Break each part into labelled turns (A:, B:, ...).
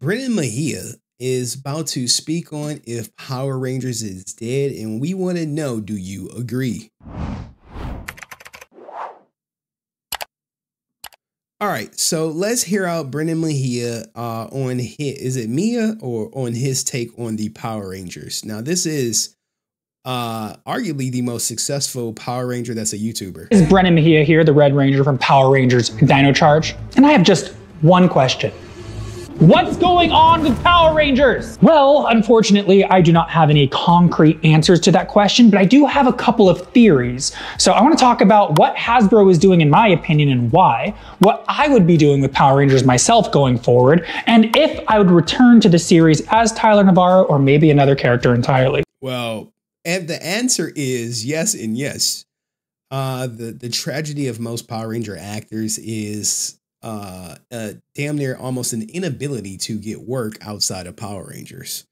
A: Brenna Meja is about to speak on if Power Rangers is dead, and we want to know, do you agree? All right, so let's hear out Brenna Meja on is it Mia or on his take on the Power Rangers. Now, this is arguably the most successful Power Ranger that's a YouTuber.
B: This is Brenna Meja here, the Red Ranger from Power Rangers Dino Charge, and I have just one question. What's going on with Power Rangers? Well, unfortunately, I do not have any concrete answers to that question, but I do have a couple of theories. So I want to talk about what Hasbro is doing in my opinion and why, what I would be doing with Power Rangers myself going forward, and if I would return to the series as Tyler Navarro or maybe another character entirely.
A: Well, and the answer is yes and yes. The tragedy of most Power Ranger actors is damn near almost an inability to get work outside of Power Rangers.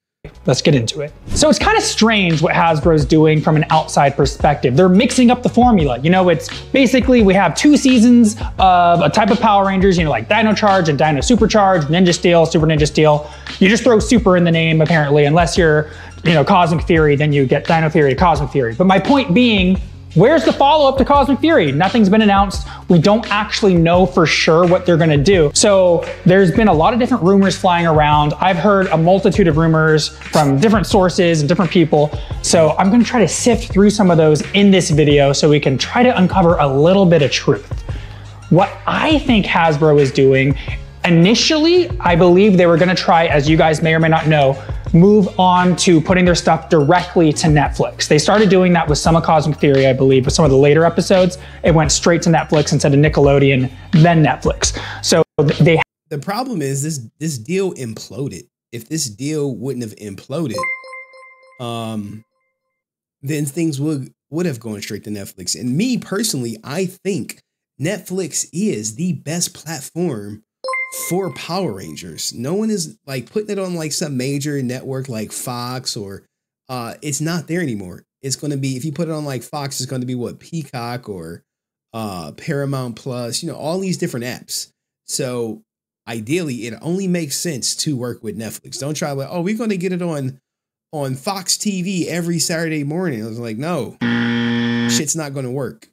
B: Let's get into it. So it's kind of strange what Hasbro's doing from an outside perspective. They're mixing up the formula. You know, it's basically we have 2 seasons of a type of Power Rangers, you know, like Dino Charge and Dino Supercharge, Ninja Steel, Super Ninja Steel. You just throw super in the name apparently, unless you're, you know, Cosmic Fury, then you get Dino Fury to Cosmic Fury. But my point being, where's the follow-up to Cosmic Fury? Nothing's been announced. We don't actually know for sure what they're gonna do. So there's been a lot of different rumors flying around. I've heard a multitude of rumors from different sources and different people. So I'm gonna try to sift through some of those in this video so we can try to uncover a little bit of truth. What I think Hasbro is doing, initially, I believe they were gonna try, as you guys may or may not know, move on to putting their stuff directly to Netflix. They started doing that with some of Cosmic Fury, I believe, with some of the later episodes. It went straight to Netflix instead of Nickelodeon, then Netflix. So
A: the problem is this deal imploded. If this deal wouldn't have imploded, then things would have gone straight to Netflix. And me personally, I think Netflix is the best platform for Power Rangers. No one is like putting it on like some major network like Fox or it's not there anymore. It's going to be, if you put it on like Fox, it's going to be what, Peacock or Paramount Plus, you know, all these different apps. So ideally it only makes sense to work with Netflix. Don't try like, oh, we're going to get it on Fox TV every Saturday morning. I was like, no, shit's not going to work.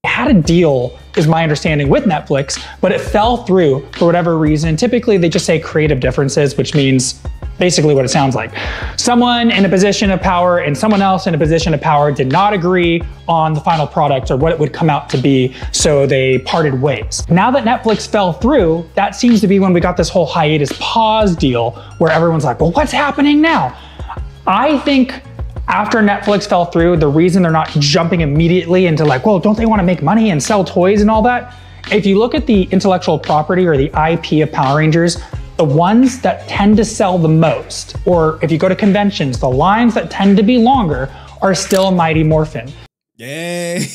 B: Had a deal, is my understanding, with Netflix, but it fell through for whatever reason. Typically, they just say creative differences, which means basically what it sounds like. Someone in a position of power and someone else in a position of power did not agree on the final product or what it would come out to be, so they parted ways. Now that Netflix fell through, that seems to be when we got this whole hiatus pause deal where everyone's like, well, what's happening now? I think after Netflix fell through, the reason they're not jumping immediately into like, well, don't they want to make money and sell toys and all that? If you look at the intellectual property or the IP of Power Rangers, the ones that tend to sell the most, or if you go to conventions, the lines that tend to be longer are still Mighty Morphin.
A: Yay.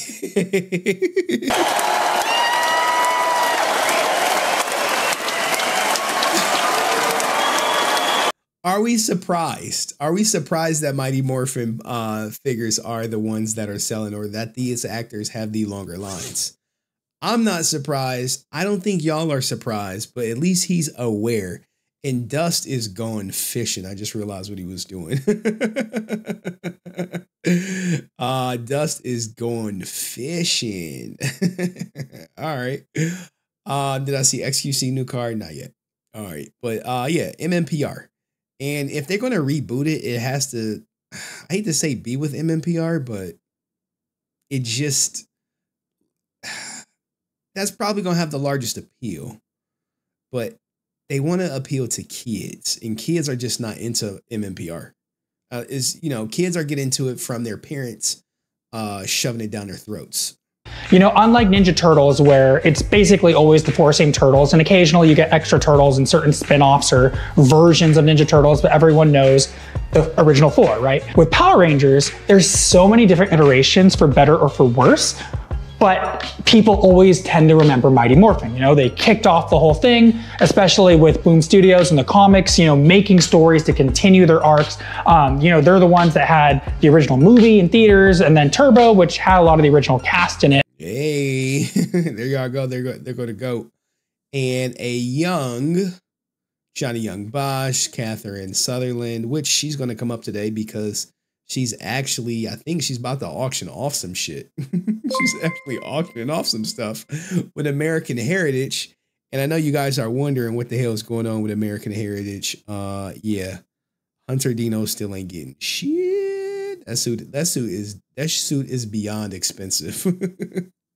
A: Are we surprised? Are we surprised that Mighty Morphin figures are the ones that are selling, or that these actors have the longer lines? I'm not surprised. I don't think y'all are surprised, but at least he's aware. And Dust is going fishing. I just realized what he was doing. Dust is going fishing. All right. Did I see XQC new card? Not yet. All right. But yeah, MMPR. And if they're going to reboot it, it has to, I hate to say be with MMPR, but it just, that's probably going to have the largest appeal. But they want to appeal to kids, and kids are just not into MMPR. You know, kids are getting into it from their parents shoving it down their throats.
B: You know, unlike Ninja Turtles, where it's basically always the 4 same turtles, and occasionally you get extra turtles in certain spin-offs or versions of Ninja Turtles, but everyone knows the original 4, right? With Power Rangers, there's so many different iterations for better or for worse, but people always tend to remember Mighty Morphin. You know, they kicked off the whole thing, especially with Boom Studios and the comics, you know, making stories to continue their arcs. You know, they're the ones that had the original movie in theaters, and then Turbo, which had a lot of the original cast in it.
A: Hey, there y'all go. They're going to go. And a young Johnny Young Bosch, Catherine Sutherland, which she's going to come up today because she's actually, I think she's about to auction off some shit. She's actually auctioning off some stuff with American Heritage. And I know you guys are wondering what the hell is going on with American Heritage. Yeah, Hunter Dino still ain't getting shit. That suit is beyond expensive.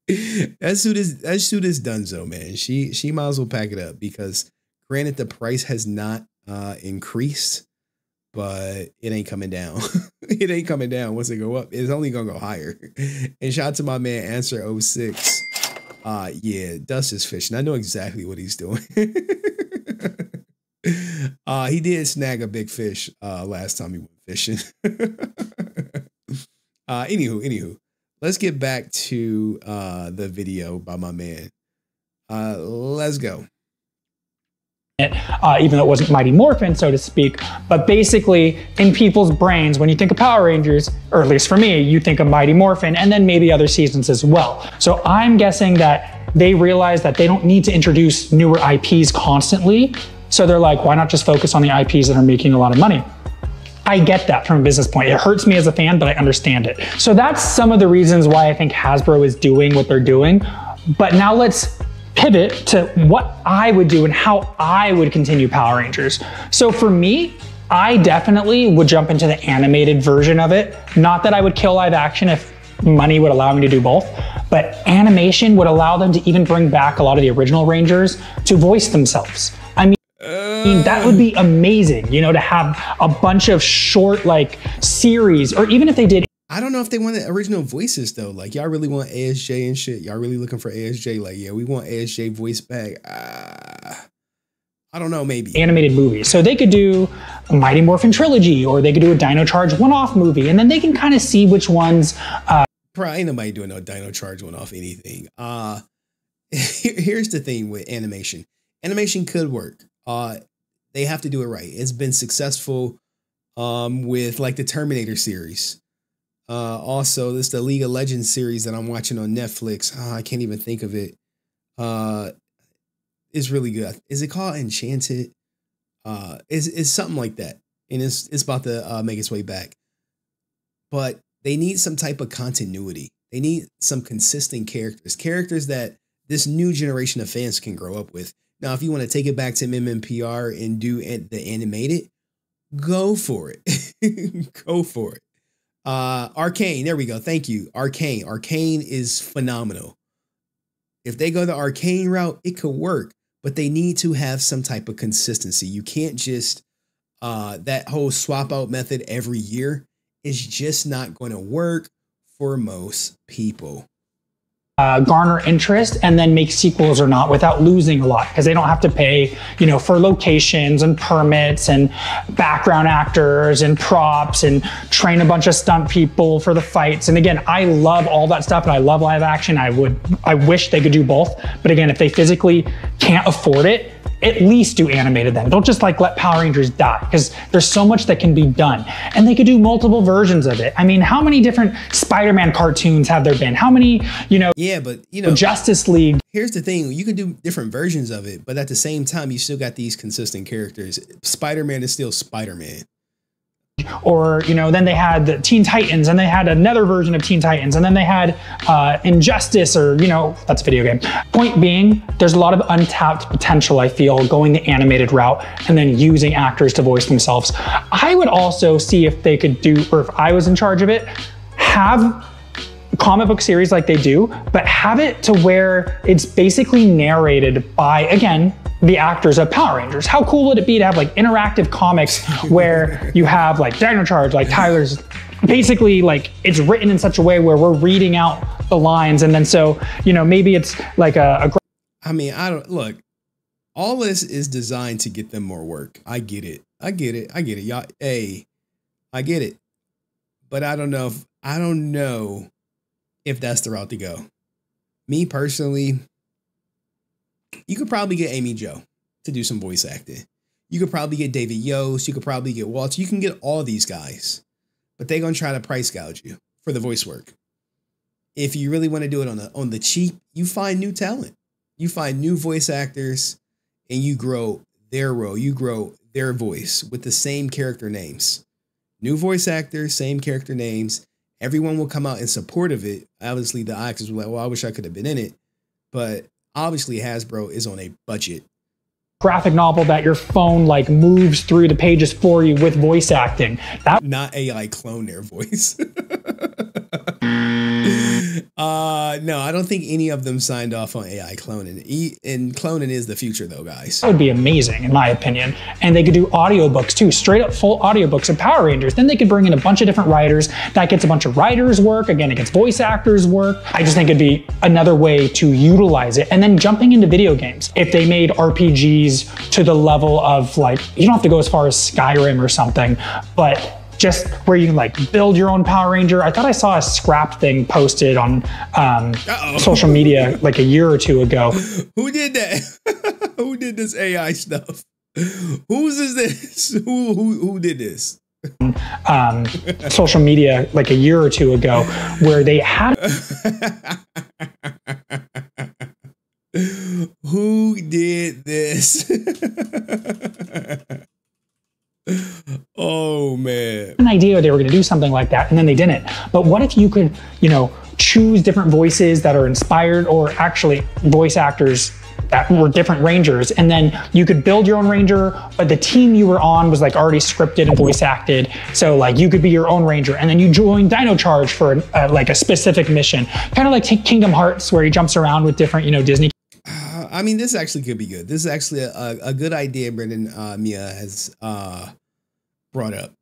A: That suit is donezo, man. She might as well pack it up because granted the price has not increased, but it ain't coming down. It ain't coming down. Once it go up, it's only gonna go higher. And shout out to my man Answer 06. Yeah, Dust is fishing. I know exactly what he's doing. He did snag a big fish last time he went fishing. Anywho, let's get back to the video by my man. Let's go.
B: Even though it wasn't Mighty Morphin, so to speak, but basically in people's brains, when you think of Power Rangers, or at least for me, you think of Mighty Morphin and then maybe other seasons as well. So I'm guessing that they realize that they don't need to introduce newer IPs constantly. So they're like, why not just focus on the IPs that are making a lot of money? I get that from a business point. It hurts me as a fan, but I understand it. So that's some of the reasons why I think Hasbro is doing what they're doing. But now let's pivot to what I would do and how I would continue Power Rangers. So for me, I definitely would jump into the animated version of it. Not that I would kill live action if money would allow me to do both, but animation would allow them to even bring back a lot of the original Rangers to voice themselves. I mean, that would be amazing, you know, to have a bunch of short like series, or even if they did.
A: I don't know if they want the original voices though. Like y'all really want ASJ and shit. Y'all really looking for ASJ? Like, yeah, we want ASJ voice back. I don't know, maybe.
B: Animated movies. So they could do a Mighty Morphin trilogy, or they could do a Dino Charge one-off movie, and then they can kind of see which ones.
A: Probably ain't nobody doing no Dino Charge one-off anything. Here's the thing with animation. Animation could work. They have to do it right. It's been successful with like the Terminator series. Also, this is the League of Legends series that I'm watching on Netflix. I can't even think of it. It's really good. Is it called Enchanted? It's something like that. And it's about to make its way back. But they need some type of continuity. They need some consistent characters that this new generation of fans can grow up with. Now, if you want to take it back to MMPR and do the animated, go for it. Go for it. Arcane, there we go. Thank you. Arcane is phenomenal. If they go the Arcane route, it could work, but they need to have some type of consistency. You can't just, that whole swap out method every year is just not going to work for most people.
B: Garner interest and then make sequels or not without losing a lot, because they don't have to pay, you know, for locations and permits and background actors and props and train a bunch of stunt people for the fights. And again, I love all that stuff and I love live action. I wish they could do both. But again, if they physically can't afford it, at least do animated then. Don't just like let Power Rangers die, because there's so much that can be done. And they could do multiple versions of it. I mean, how many different Spider-Man cartoons have there been? How many, you know,
A: yeah, but you know,
B: Justice League.
A: Here's the thing, you can do different versions of it, but at the same time, you still got these consistent characters. Spider-Man is still Spider-Man.
B: Or, you know, then they had the Teen Titans, and they had another version of Teen Titans, and then they had Injustice, or, you know, that's a video game. Point being, there's a lot of untapped potential, I feel, going the animated route and then using actors to voice themselves. I would also see if they could do, or if I was in charge of it, have comic book series like they do, but have it to where it's basically narrated by, again, the actors of Power Rangers. How cool would it be to have like interactive comics where you have like Dino Charge, like Tyler's, basically like it's written in such a way where we're reading out the lines, and then so, you know, maybe it's like
A: I mean, I don't, look, all this is designed to get them more work. I get it. Y'all, hey, I get it. But I don't know if that's the route to go. Me personally, you could probably get Amy Jo to do some voice acting. You could probably get David Yost. You could probably get Walter. You can get all these guys, but they're going to try to price gouge you for the voice work. If you really want to do it on the cheap, you find new talent. You find new voice actors and you grow their role, you grow their voice with the same character names. New voice actors, same character names. Everyone will come out in support of it. Obviously, the actors were like, well, I wish I could have been in it. But obviously, Hasbro is on a budget.
B: Graphic novel that your phone like moves through the pages for you with voice acting. That
A: not AI clone their voice. No, I don't think any of them signed off on AI cloning. And cloning is the future though, guys.
B: would be amazing in my opinion. And they could do audiobooks too, straight up full audiobooks of Power Rangers. Then they could bring in a bunch of different writers. That gets a bunch of writers work. Again, it gets voice actors work. I just think it'd be another way to utilize it. And then jumping into video games. If they made RPGs to the level of like, you don't have to go as far as Skyrim or something, but just where you can like build your own Power Ranger. I thought I saw a scrap thing posted on social media like a year or two ago.
A: Who did that? Who did this AI stuff? Whose is this? Who did this?
B: Social media like a year or two ago where they had
A: who did this? Oh man,
B: an idea they were going to do something like that and then they didn't. But what if you could, you know, choose different voices that are inspired, or actually voice actors that were different Rangers, and then you could build your own Ranger, but the team you were on was like already scripted and voice acted. So like you could be your own Ranger, and then you join Dino Charge for like a specific mission, kind of like Kingdom Hearts, where he jumps around with different, you know, Disney.
A: I mean, this actually could be good. This is actually a good idea Brendan Meja has brought up.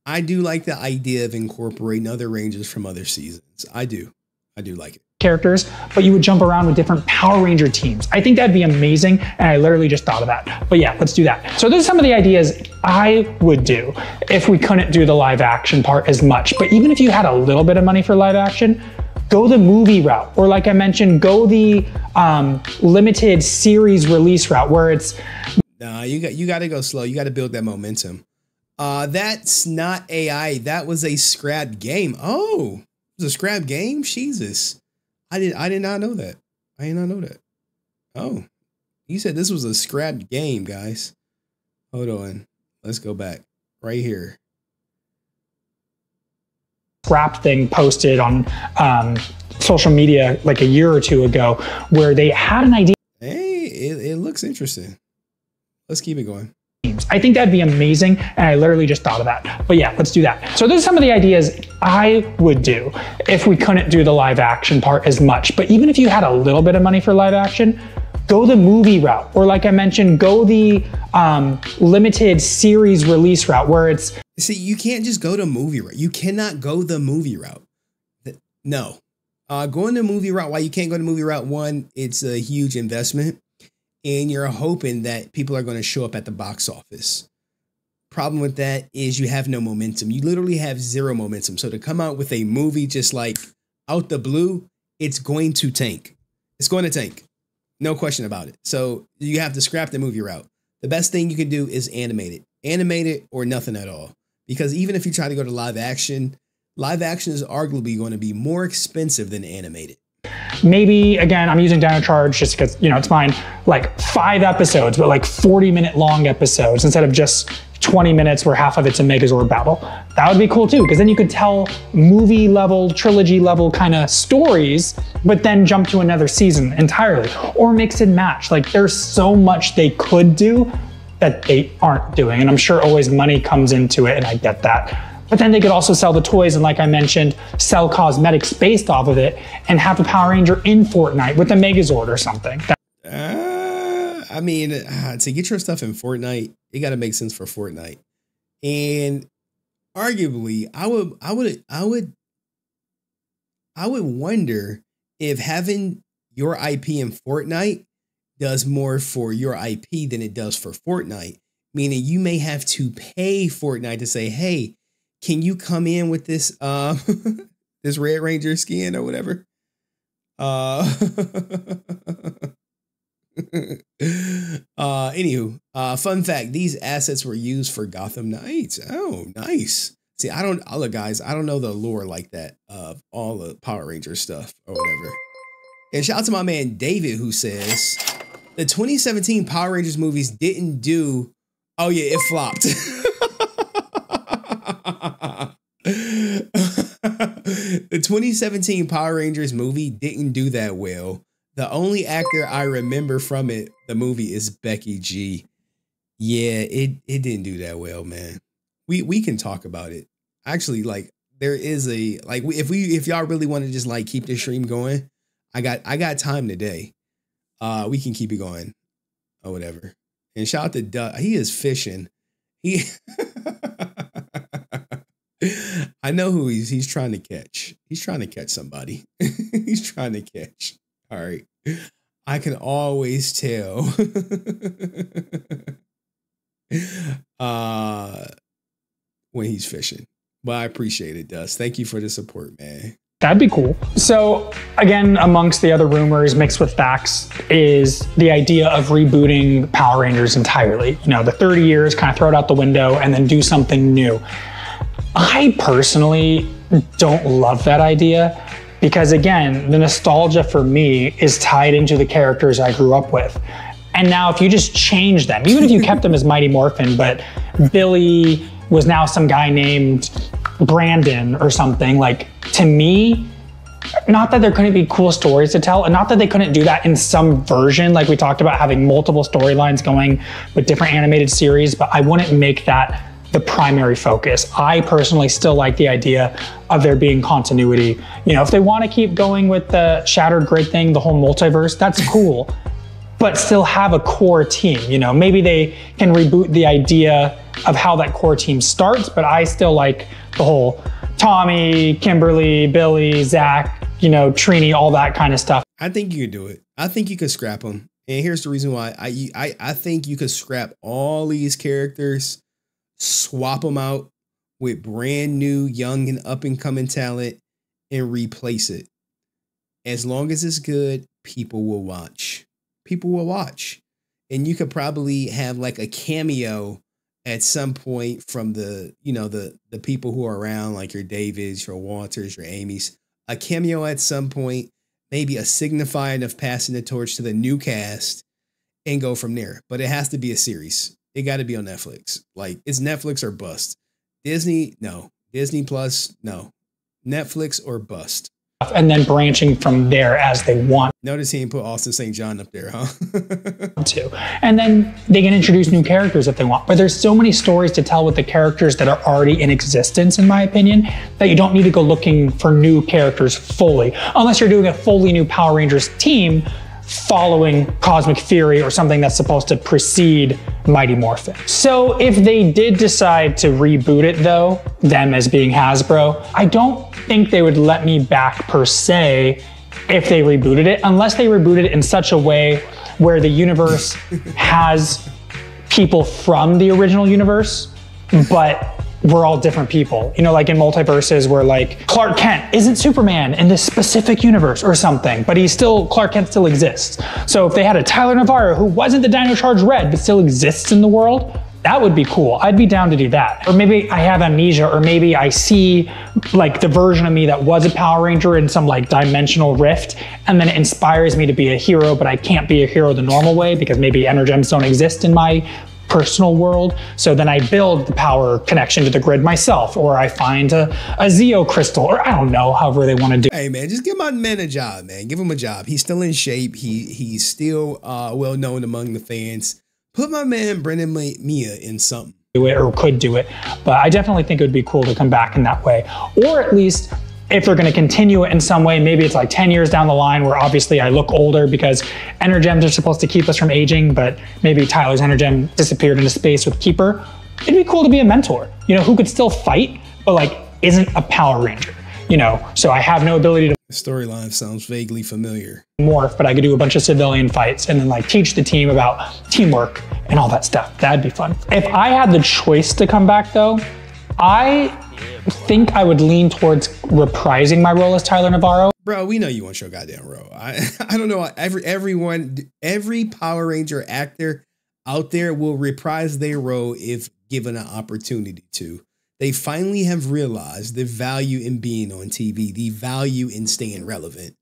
A: I do like the idea of incorporating other Rangers from other seasons. I do like it.
B: Characters, but you would jump around with different Power Ranger teams. I think that'd be amazing, and I literally just thought of that. But yeah, let's do that. So those are some of the ideas I would do if we couldn't do the live action part as much. But even if you had a little bit of money for live action, go the movie route, or like I mentioned, go the limited series release route where it's.
A: Nah, you got to go slow. You got to build that momentum. That's not AI. That was a scrap game. Oh, it was a scrap game. Jesus, I did not know that. I did not know that. Oh, you said this was a scrap game, guys. Hold on. Let's go back right here.
B: Scrap thing posted on social media like a year or two ago where they had an idea.
A: Hey, it looks interesting. Let's keep it going.
B: I think that'd be amazing, and I literally just thought of that. But yeah, let's do that. So those are some of the ideas I would do if we couldn't do the live action part as much. But even if you had a little bit of money for live action, go the movie route, or like I mentioned, go the limited series release route where it's.
A: See, you can't just go the movie route. You cannot go the movie route. No. Going the movie route, why you can't go the movie route, one, it's a huge investment. And you're hoping that people are going to show up at the box office. Problem with that is you have no momentum. You literally have zero momentum. So to come out with a movie just like out the blue, it's going to tank. It's going to tank. No question about it. So you have to scrap the movie route. The best thing you can do is animate it. Animate it or nothing at all. Because even if you try to go to live action is arguably going to be more expensive than animated.
B: Maybe, again, I'm using Dino Charge just because, you know, it's mine, like 5 episodes, but like 40-minute long episodes instead of just 20 minutes where half of it's a Megazord battle. That would be cool too, because then you could tell movie level, trilogy level kind of stories, but then jump to another season entirely, or mix and match. Like there's so much they could do that they aren't doing. And I'm sure always money comes into it, and I get that. But then they could also sell the toys and, like I mentioned, sell cosmetics based off of it and have a Power Ranger in Fortnite with a Megazord or something.
A: I mean, to get your stuff in Fortnite, it got to make sense for Fortnite. And arguably, I would wonder if having your IP in Fortnite does more for your IP than it does for Fortnite. Meaning you may have to pay Fortnite to say, hey, can you come in with this this Red Ranger skin or whatever? Anywho, fun fact, these assets were used for Gotham Knights. Oh, nice. See, look, guys, I don't know the lore like that of all the Power Ranger stuff or whatever. And shout out to my man David, who says, The 2017 Power Rangers movies didn't do. Oh yeah, it flopped. The 2017 Power Rangers movie didn't do that well. The only actor I remember from the movie is Becky G. Yeah, it didn't do that well, man. We can talk about it. Actually, like there is if y'all really want to just like keep this stream going, I got time today. We can keep it going or whatever. And shout out to Doug. He is fishing. He I know who he's trying to catch. He's trying to catch somebody. He's trying to catch. All right. I can always tell. When he's fishing. But I appreciate it, Dust. Thank you for the support, man.
B: That'd be cool. So again, amongst the other rumors mixed with facts is the idea of rebooting Power Rangers entirely. You know, the 30 years, kind of throw it out the window and then do something new. I personally don't love that idea because again, the nostalgia for me is tied into the characters I grew up with. And now if you just change them, even if you kept them as Mighty Morphin, but Billy was now some guy named Brandon or something, like to me, not that there couldn't be cool stories to tell and not that they couldn't do that in some version, like we talked about having multiple storylines going with different animated series, but I wouldn't make that the primary focus. I personally still like the idea of there being continuity. You know, if they want to keep going with the Shattered Grid thing, the whole multiverse, that's cool, but still have a core team. You know, maybe they can reboot the idea of how that core team starts, but I still like the whole Tommy, Kimberly, Billy, Zach, you know, Trini, all that kind of stuff.
A: I think you could do it. I think you could scrap them. And here's the reason why. I think you could scrap all these characters, swap them out with brand new, young and up and coming talent and replace it. As long as it's good, people will watch. People will watch. And you could probably have like a cameo at some point from the, you know, the people who are around, like your Davids, your Walters, your Amy's, a cameo at some point, maybe a signifying of passing the torch to the new cast and go from there. But it has to be a series. It got to be on Netflix. Like it's Netflix or bust. Disney, no. Disney Plus, no. Netflix or bust.
B: And then branching from there as they want.
A: Notice he didn't put Austin St. John up there, huh?
B: And then they can introduce new characters if they want. But there's so many stories to tell with the characters that are already in existence, in my opinion, that you don't need to go looking for new characters fully. Unless you're doing a fully new Power Rangers team following Cosmic Fury or something that's supposed to precede Mighty Morphin. So if they did decide to reboot it though, them as being Hasbro, I don't think they would let me back per se if they rebooted it, unless they rebooted it in such a way where the universe has people from the original universe, but we're all different people. You know, like in multiverses where like Clark Kent isn't Superman in this specific universe or something, but Clark Kent still exists. So if they had a Tyler Navarro who wasn't the Dino Charge Red, but still exists in the world, that would be cool. I'd be down to do that. Or maybe I have amnesia, or maybe I see like the version of me that was a Power Ranger in some like dimensional rift, and then it inspires me to be a hero, but I can't be a hero the normal way because maybe energems don't exist in my personal world. So then I build the power connection to the grid myself, or I find a Zeo crystal, or I don't know, however they want to do.
A: Hey man, just give my man a job, man. Give him a job. He's still in shape. He's still well known among the fans. Put my man Brenna Meja in something.
B: Do it or could do it, but I definitely think it would be cool to come back in that way. Or at least if they're going to continue it in some way, maybe it's like 10 years down the line where obviously I look older because energems are supposed to keep us from aging, but maybe Tyler's energem disappeared into space with Keeper. It'd be cool to be a mentor, you know, who could still fight, but like isn't a Power Ranger, you know? So I have no ability to
A: storyline sounds vaguely familiar.
B: Morph, but I could do a bunch of civilian fights and then like teach the team about teamwork and all that stuff. That'd be fun. If I had the choice to come back though, I think I would lean towards reprising my role as Tyler Navarro.
A: Bro, we know you want your goddamn role. I don't know. Every Power Ranger actor out there will reprise their role if given an opportunity to. They finally have realized the value in being on TV, the value in staying relevant.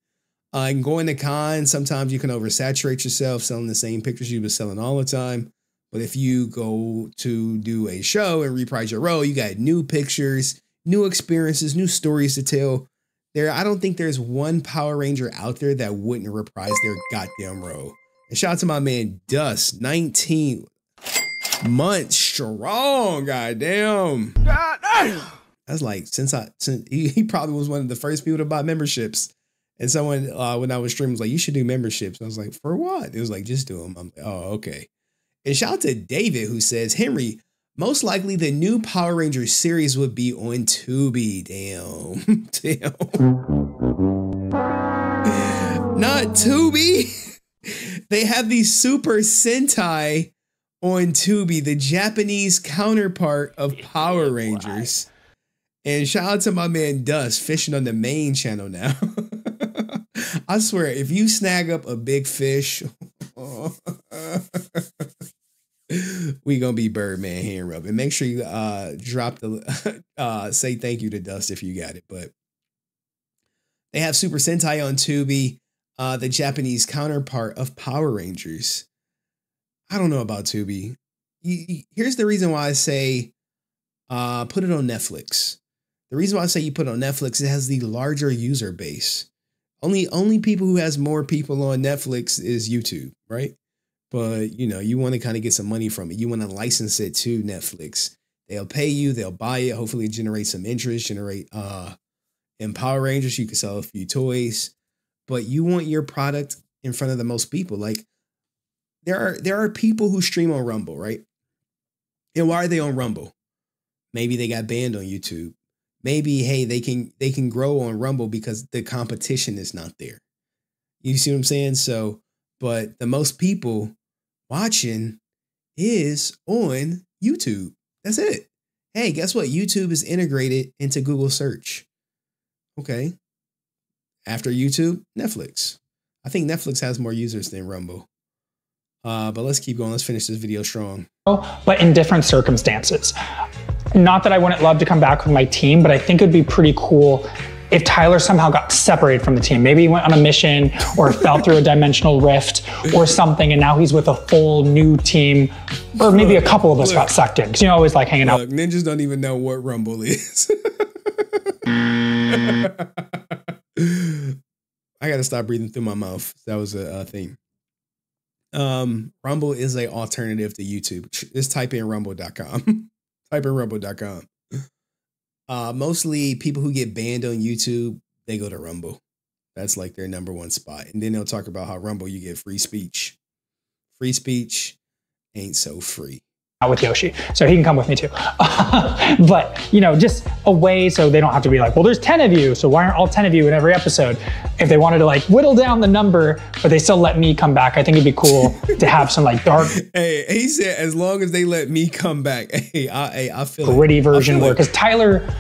A: And going to cons, sometimes you can oversaturate yourself selling the same pictures you've been selling all the time. But if you go to do a show and reprise your role, you got new pictures, new experiences, new stories to tell. I don't think there's one Power Ranger out there that wouldn't reprise their goddamn role. And shout out to my man Dust, 19 months strong, goddamn. That's like since he probably was one of the first people to buy memberships. And someone when I was streaming was like, you should do memberships. I was like, for what? It was like, just do them. I'm like, oh, okay. And shout out to David who says, Henry, most likely the new Power Rangers series would be on Tubi. Damn. Not Tubi. They have the Super Sentai on Tubi, the Japanese counterpart of Power Rangers. And shout out to my man Dust fishing on the main channel now. I swear, if you snag up a big fish, we gonna be Birdman hand rubbing. Make sure you drop the say thank you to Dust if you got it. But they have Super Sentai on Tubi, the Japanese counterpart of Power Rangers. I don't know about Tubi. Here's the reason why I say put it on Netflix. The reason why I say you put it on Netflix, it has the larger user base. Only people who has more people on Netflix is YouTube, right? But you know, you want to kind of get some money from it. You want to license it to Netflix. They'll pay you, they'll buy it, hopefully generate some interest, in Power Rangers, you can sell a few toys, but you want your product in front of the most people. Like there are people who stream on Rumble, right? And why are they on Rumble? Maybe they got banned on YouTube. Maybe, hey, they can grow on Rumble because the competition is not there. You see what I'm saying? So, but the most people watching is on YouTube. That's it. Hey, guess what? YouTube is integrated into Google search. Okay. After YouTube, Netflix. I think Netflix has more users than Rumble. But let's keep going. Let's finish this video strong.
B: But in different circumstances. Not that I wouldn't love to come back with my team, but I think it'd be pretty cool if Tyler somehow got separated from the team. Maybe he went on a mission or fell through a dimensional rift or something, and now he's with a full new team. Or maybe a couple of us got sucked in, because you know, always like hanging out.
A: Ninjas don't even know what Rumble is. I gotta stop breathing through my mouth. That was a thing. Rumble is an alternative to YouTube. Just type in rumble.com. Type in rumble.com. Mostly people who get banned on YouTube, they go to Rumble. That's like their number one spot. And then they'll talk about how Rumble, you get free speech. Free speech ain't so free.
B: With Yoshi, so he can come with me too. But you know, just a way so they don't have to be like, well, there's 10 of you, so why aren't all 10 of you in every episode? If they wanted to like whittle down the number, but they still let me come back, I think it'd be cool to have some like dark.
A: Hey, he said as long as they let me come back. I feel
B: gritty version where, because Tyler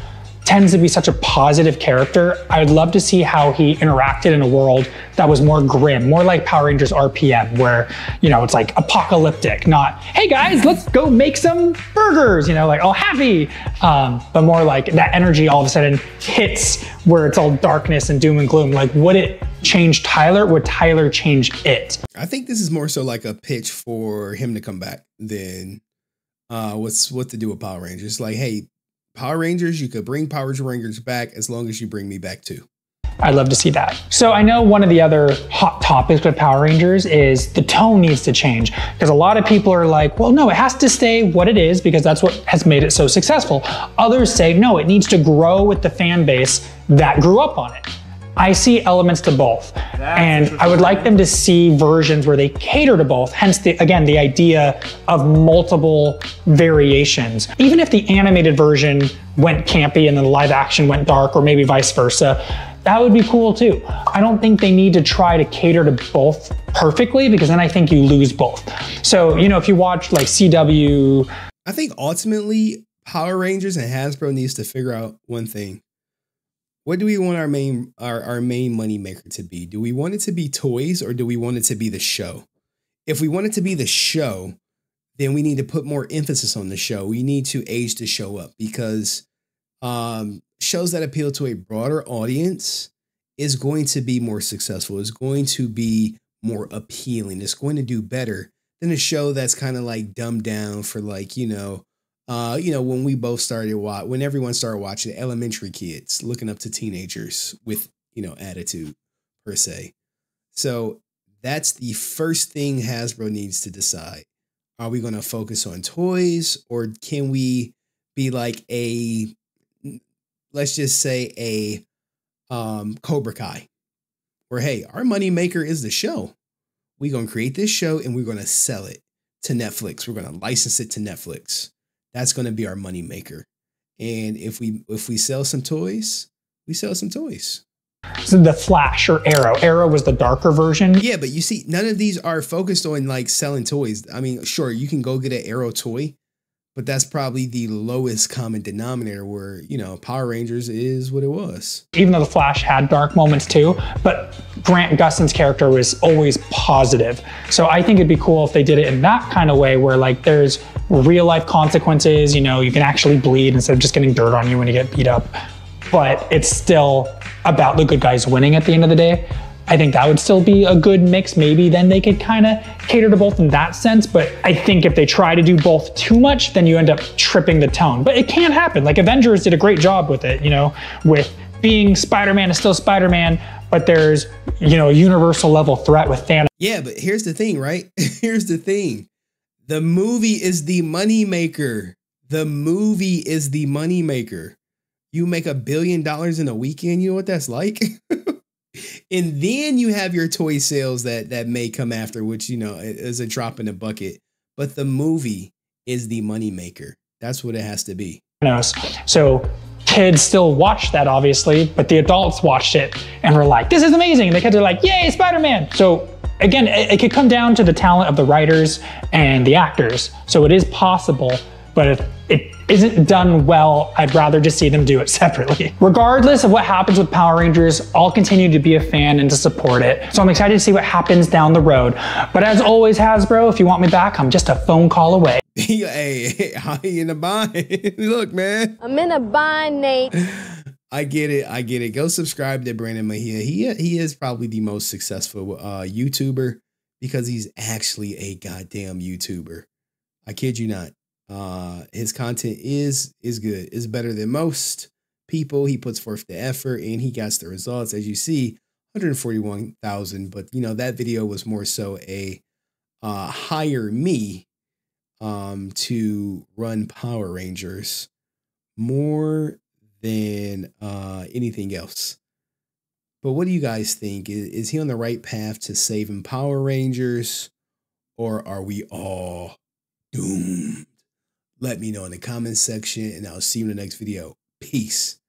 B: tends to be such a positive character. I'd love to see how he interacted in a world that was more grim, more like Power Rangers RPM, where, you know, it's like apocalyptic, not, hey guys, let's go make some burgers, you know, like all happy, but more like that energy all of a sudden hits where it's all darkness and doom and gloom. Like, would it change Tyler? Would Tyler change it?
A: I think this is more so like a pitch for him to come back than what to do with Power Rangers. Like, hey, Power Rangers, you could bring Power Rangers back as long as you bring me back too.
B: I'd love to see that. So I know one of the other hot topics with Power Rangers is the tone needs to change, because a lot of people are like, well, no, it has to stay what it is because that's what has made it so successful. Others say, no, it needs to grow with the fan base that grew up on it. I see elements to both. And I would like them to see versions where they cater to both. Hence, the idea of multiple variations. Even if the animated version went campy and then the live action went dark, or maybe vice versa, that would be cool too. I don't think they need to try to cater to both perfectly, because then I think you lose both. So, you know, if you watch like CW.
A: I think ultimately Power Rangers and Hasbro needs to figure out one thing. What do we want our main money maker to be? Do we want it to be toys, or do we want it to be the show? If we want it to be the show, then we need to put more emphasis on the show. We need to age the show up, because shows that appeal to a broader audience is going to be more successful. It's going to be more appealing. It's going to do better than a show that's kind of like dumbed down for like, when we both started when everyone started watching, elementary kids looking up to teenagers with, attitude per se. So that's the first thing Hasbro needs to decide. Are we going to focus on toys, or can we be like let's just say a Cobra Kai, where, hey, our money maker is the show. We're going to create this show and we're going to sell it to Netflix. We're going to license it to Netflix. That's going to be our money maker. And if we sell some toys, we sell some toys.
B: So the Flash or Arrow. Arrow was the darker version.
A: Yeah, but you see, none of these are focused on like selling toys. I mean, sure, you can go get an Arrow toy, but that's probably the lowest common denominator where, Power Rangers is what it was.
B: Even though the Flash had dark moments too, but Grant Gustin's character was always positive. So I think it'd be cool if they did it in that kind of way where like there's real life consequences, you can actually bleed instead of just getting dirt on you when you get beat up. But it's still about the good guys winning at the end of the day. I think that would still be a good mix. Maybe then they could kind of cater to both in that sense. But I think if they try to do both too much, then you end up tripping the tone. But it can happen. Like Avengers did a great job with it, with being Spider-Man is still Spider-Man, but there's, a universal level threat with Thanos.
A: Yeah, but here's the thing, right? Here's the thing. The movie is the money maker. The movie is the money maker. You make $1 billion in a weekend, you know what that's like? And then you have your toy sales that may come after, which, is a drop in the bucket. But the movie is the money maker. That's what it has to be.
B: So kids still watch that, obviously, but the adults watched it and were like, this is amazing. And the kids are like, yay, Spider-Man. So again, it could come down to the talent of the writers and the actors. So it is possible, but if it isn't done well, I'd rather just see them do it separately. Regardless of what happens with Power Rangers, I'll continue to be a fan and to support it. So I'm excited to see what happens down the road. But as always, Hasbro, if you want me back, I'm just a phone call away.
A: Hey, how you in a bind? Look, man.
C: I'm in a bind, Nate.
A: I get it. Go subscribe to Brenna Meja. He is probably the most successful YouTuber because he's actually a goddamn YouTuber. I kid you not. His content is good. It's better than most people. He puts forth the effort and he gets the results. As you see, 141,000. But that video was more so a hire me to run Power Rangers more than anything else. But what do you guys think? Is he on the right path to saving Power Rangers, or are we all doomed? Let me know in the comments section, and I'll see you in the next video. Peace.